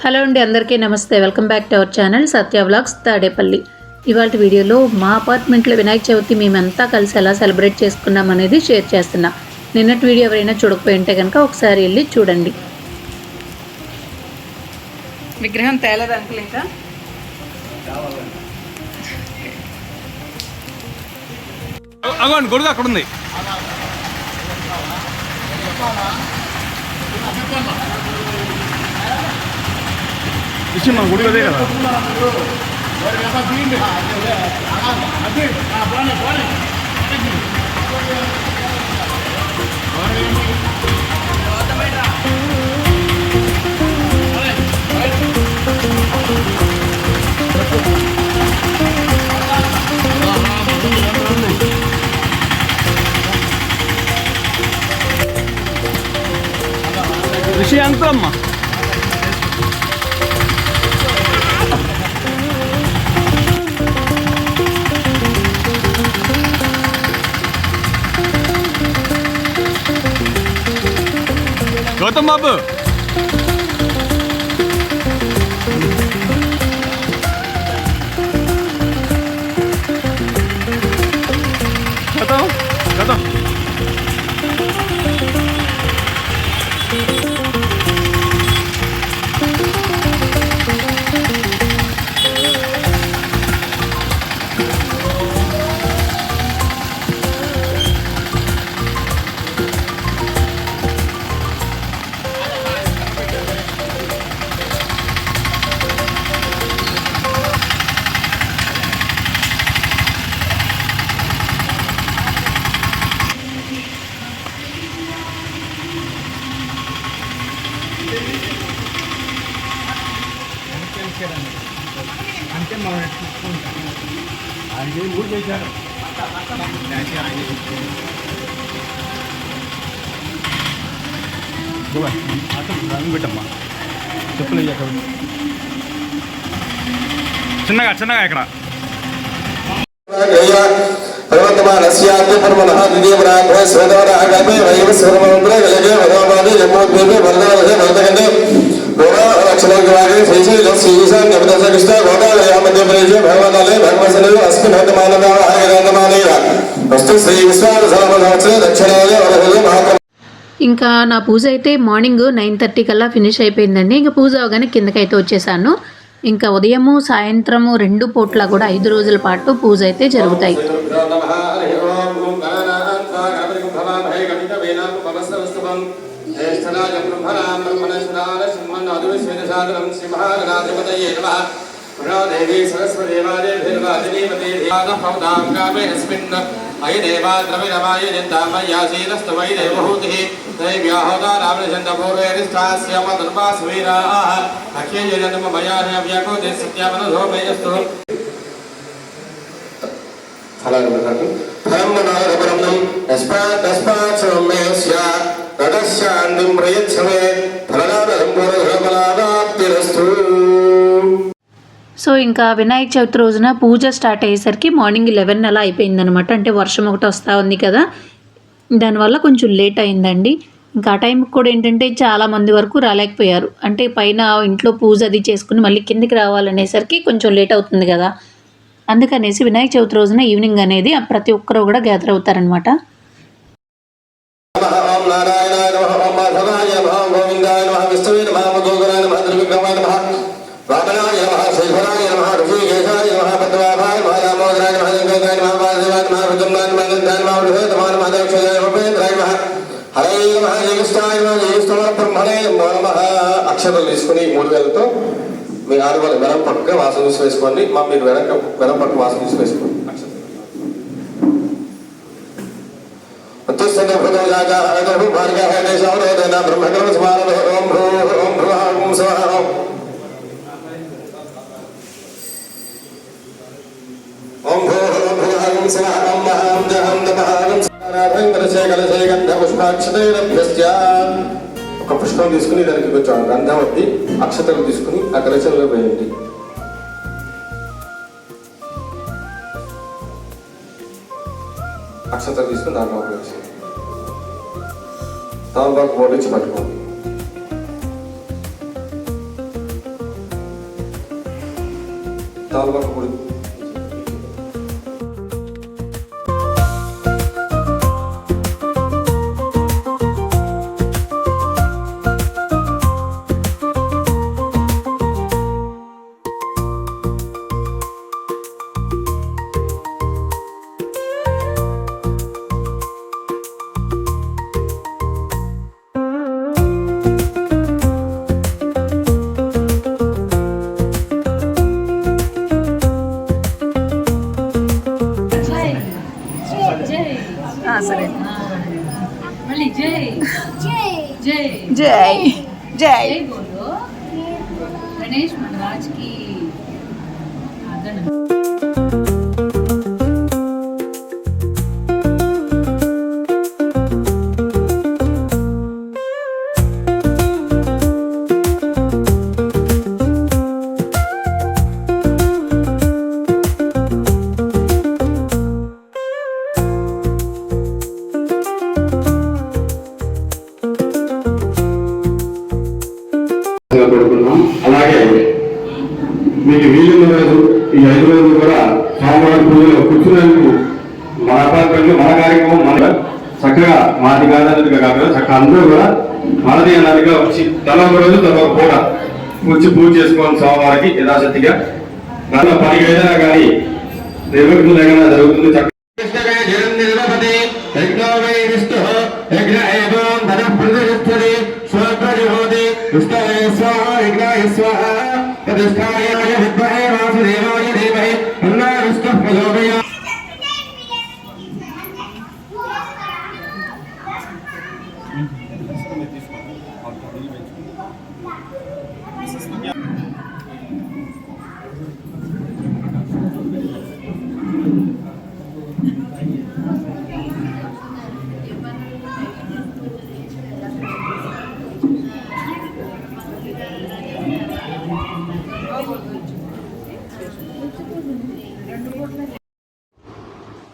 Hello అండి, అందరికీ నమస్తే. Welcome back to our channel Satya vlogs Tadepalli. ఇవాళ వీడియోలో మా అపార్ట్మెంట్లో వినాయక చవితి మేమంతా కలిసి ఎలా సెలబ్రేట్ చేసుకున్నాం అనేది షేర్ చేస్తున్నా. నిన్నటి వీడియో ఎవరైనా చూడకపోయి ఉంటే కనుక ఒకసారి వెళ్ళి చూడండి. విగ్రహం తేలేదు అంకుల్, ఇంకా గొడుగు అక్కడ ఉంది. ఇచ్చి మన గుడి అదే కదా. ఋషి అంకులమ్మ గౌతమ్ బాబు గౌతమ్ గౌతమ్ అంటే మనం ఆయన ఊరు చేశారు. పెట్టమ్మా చెప్పులు చిన్నగా చిన్నగా ఇక్కడ ఇంకా నా పూజ అయితే మార్నింగ్ 9:30 కల్లా ఫినిష్ అయిపోయిందండి. ఇంకా పూజ అవగానే కిందకైతే వచ్చేసాను. ఇంకా ఉదయము సాయంత్రము 2 పూట్ల కూడా 5 రోజుల పాటు పూజ అయితే జరుగుతాయి. అయదేవా ద్రవిణమాయ జంతామయ్యాశీలస్తమై దేవహూతి దైవ్యాహోదారామచంద్రపూర్వేరిష్టాస్యమదుర్వాసవీరాః అఖ్యేయజన్మమయానవ్యాకో దేశత్యామనధోమేయస్తు సో ఇంకా వినాయక చవితి రోజున పూజ స్టార్ట్ అయ్యేసరికి మార్నింగ్ 11 అలా అయిపోయిందనమాట. అంటే వర్షం ఒకటి వస్తూ ఉంది కదా, దానివల్ల కొంచెం లేట్ అయిందండి. ఇంకా ఆ టైంకి కూడా ఏంటంటే చాలా మంది వరకు రాలేకపోయారు. అంటే పైన ఇంట్లో పూజ అది చేసుకుని మళ్ళీ కిందికి రావాలనేసరికి కొంచెం లేట్ అవుతుంది కదా, అందుకనేసి వినాయక చవితి రోజున ఈవినింగ్ అనేది ప్రతి ఒక్కరు కూడా గ్యాదర్ అవుతారనమాట. అక్షరాలు తీసుకుని 3 వేలతో మీ 6 వేల వెనం పట్టుగా వాసన చూసి వేసుకోండి. మా మీరు వెనం పట్టు వాసన చూసి వేసుకోండి. ఒక పుష్పం తీసుకుని దానికి కొంచెం గంధం వద్ది అక్షతలు తీసుకుని ఆ కలశంలో వేయండి. అక్షతలు తీసుకుని దాంట్లో వేసి తమలపాకు బోర్డు ఇచ్చి పట్టుకోండి. తమలపాకు పొడి. సరే మళ్ళీ జై జై జై జై జై జై బోలో గణేష్ महाराज की आदरण. కోరుకున్నాం. అలాగే మీకు వీలున్న రోజు ఈ 5 రోజులు కూడా సోమవారం పూజలో కూర్చునేందుకు మన అపార్ట్మెంట్ మన కార్యక్రమం మన చక్కగా మాది కాదన్నట్టుగా కాకుండా చక్కగా అందరూ కూడా మనది అన్నట్టుగా వచ్చి తల ఒక రోజు తల ఒక పూట వచ్చి పూజ చేసుకోవాలి సోమవారికి యథాశక్తిగా. దాంట్లో 10 ఏదైనా కానీ నిర్వహించడం లేకుండా జరుగుతుంది. చక్కగా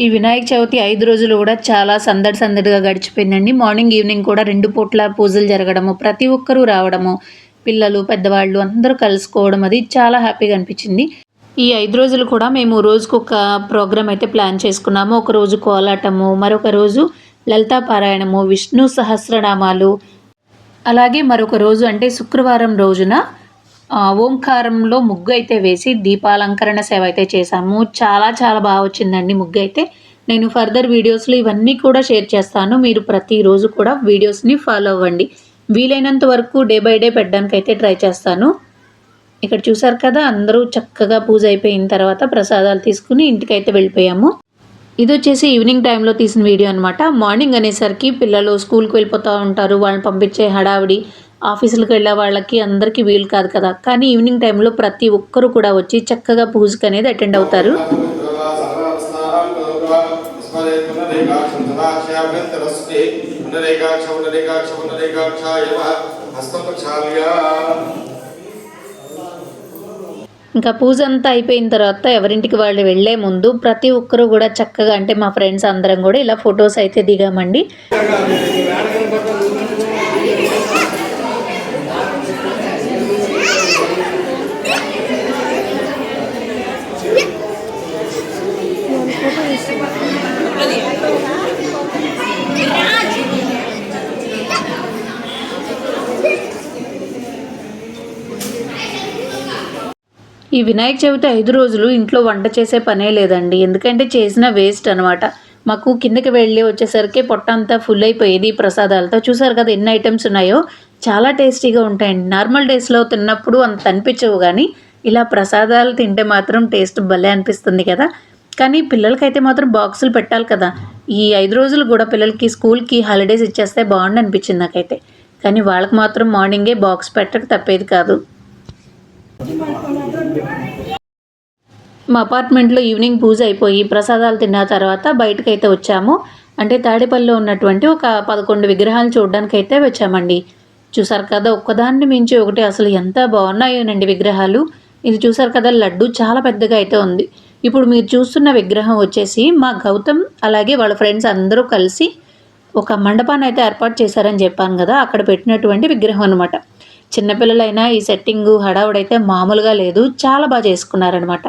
ఈ వినాయక చవితి 5 రోజులు కూడా చాలా సందడిగా గడిచిపోయిందండి. మార్నింగ్ ఈవినింగ్ కూడా 2 పూట్ల పూజలు జరగడము, ప్రతి ఒక్కరూ రావడము, పిల్లలు పెద్దవాళ్ళు అందరూ కలుసుకోవడం, అది చాలా హ్యాపీగా అనిపించింది. ఈ 5 రోజులు కూడా మేము రోజుకొక ప్రోగ్రామ్ అయితే ప్లాన్ చేసుకున్నాము. ఒక రోజు కోలాటము, మరొక రోజు లలితా పారాయణము, విష్ణు సహస్రనామాలు, అలాగే మరొక రోజు అంటే శుక్రవారం రోజున ఓంకారంలో ముగ్గు అయితే వేసి దీపాలంకరణ సేవ అయితే చేశాము. చాలా బాగా వచ్చిందండి ముగ్గు అయితే. నేను ఫర్దర్ వీడియోస్లో ఇవన్నీ కూడా షేర్ చేస్తాను. మీరు ప్రతిరోజు కూడా వీడియోస్ని ఫాలో అవ్వండి. వీలైనంత వరకు డే బై డే పెట్టడానికి అయితే ట్రై చేస్తాను. ఇక్కడ చూసారు కదా, అందరూ చక్కగా పూజ అయిపోయిన తర్వాత ప్రసాదాలు తీసుకుని ఇంటికైతే వెళ్ళిపోయాము. ఇది వచ్చేసి ఈవినింగ్ టైంలో తీసిన వీడియో అనమాట. మార్నింగ్ అనేసరికి పిల్లలు స్కూల్కి వెళ్ళిపోతూ ఉంటారు, వాళ్ళని పంపించే హడావిడి, ఆఫీసులకు వెళ్ళే వాళ్ళకి అందరికీ వీలు కాదు కదా. కానీ ఈవినింగ్ టైంలో ప్రతి ఒక్కరు కూడా వచ్చి చక్కగా పూజకి అనేది అటెండ్ అవుతారు. ఇంకా పూజ అంతా అయిపోయిన తర్వాత ఎవరింటికి వాళ్ళు వెళ్ళే ముందు ప్రతి ఒక్కరు కూడా చక్కగా, అంటే మా ఫ్రెండ్స్ అందరం కూడా ఇలా ఫొటోస్ అయితే దిగామండి. ఈ వినాయక చవితి 5 రోజులు ఇంట్లో వంట చేసే పనే లేదండి. ఎందుకంటే చేసిన వేస్ట్ అనమాట. మాకు కిందకి వెళ్ళి వచ్చేసరికి పొట్ట అంతా ఫుల్ అయిపోయేది ప్రసాదాలతో. చూసారు కదా ఎన్ని ఐటమ్స్ ఉన్నాయో, చాలా టేస్టీగా ఉంటాయండి. నార్మల్ డేస్లో తిన్నప్పుడు అంత అనిపించవు, కానీ ఇలా ప్రసాదాలు తింటే మాత్రం టేస్ట్ భలే అనిపిస్తుంది కదా. కానీ పిల్లలకైతే మాత్రం బాక్సులు పెట్టాలి కదా. ఈ 5 రోజులు కూడా పిల్లలకి స్కూల్కి హాలిడేస్ ఇచ్చేస్తే బాగుండు అనిపించింది నాకైతే. కానీ వాళ్ళకి మాత్రం మార్నింగే బాక్స్ పెట్టక తప్పేది కాదు. మా అపార్ట్మెంట్లో ఈవినింగ్ పూజ అయిపోయి ప్రసాదాలు తిన్న తర్వాత బయటకైతే వచ్చాము. అంటే తాడేపల్లిలో ఉన్నటువంటి ఒక 11 విగ్రహాలు చూడడానికి అయితే వచ్చామండి. చూసారు కదా, ఒక్కదాన్ని మించి ఒకటి అసలు ఎంత బాగున్నాయోనండి విగ్రహాలు. ఇది చూసారు కదా, లడ్డు చాలా పెద్దగా అయితే ఉంది. ఇప్పుడు మీరు చూస్తున్న విగ్రహం వచ్చేసి మా గౌతమ్ అలాగే వాళ్ళ ఫ్రెండ్స్ అందరూ కలిసి ఒక మండపాన్ని అయితే ఏర్పాటు చేశారని చెప్పాను కదా, అక్కడ పెట్టినటువంటి విగ్రహం అనమాట. చిన్నపిల్లలైనా ఈ సెట్టింగు హడావుడైతే మామూలుగా లేదు, చాలా బాగా చేసుకున్నారనమాట.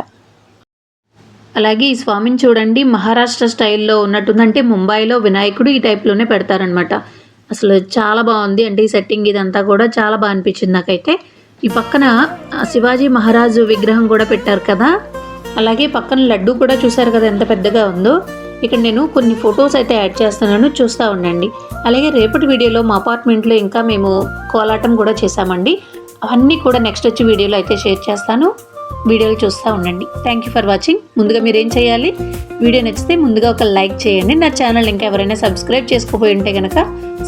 అలాగే ఈ స్వామిని చూడండి, మహారాష్ట్ర స్టైల్లో ఉన్నట్టుంది. అంటే ముంబైలో వినాయకుడు ఈ టైప్లోనే పెడతారనమాట. అసలు చాలా బాగుంది. అంటే ఈ సెట్టింగ్ ఇదంతా కూడా చాలా బాగా అనిపించింది నాకైతే. ఈ పక్కన శివాజీ మహారాజు విగ్రహం కూడా పెట్టారు కదా. అలాగే పక్కన లడ్డు కూడా చూసారు కదా ఎంత పెద్దగా ఉందో. ఇక్కడ నేను కొన్ని ఫొటోస్ అయితే యాడ్ చేస్తున్నాను, చూస్తూ ఉండండి. అలాగే రేపటి వీడియోలో మా అపార్ట్మెంట్లో ఇంకా మేము కోలాటం కూడా చేసామండి. అవన్నీ కూడా నెక్స్ట్ వచ్చి వీడియోలో అయితే షేర్ చేస్తాను. వీడియోలు చూస్తూ ఉండండి. Thank you for watching. ముందుగా మీరు ఏం చేయాలి, వీడియో నచ్చితే ముందుగా ఒక లైక్ చేయండి. నా ఛానల్ ఇంకా ఎవరైనా సబ్స్క్రైబ్ చేసుకోపోయి ఉంటే కనుక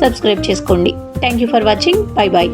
సబ్స్క్రైబ్ చేసుకోండి. Thank you for watching. Bye bye.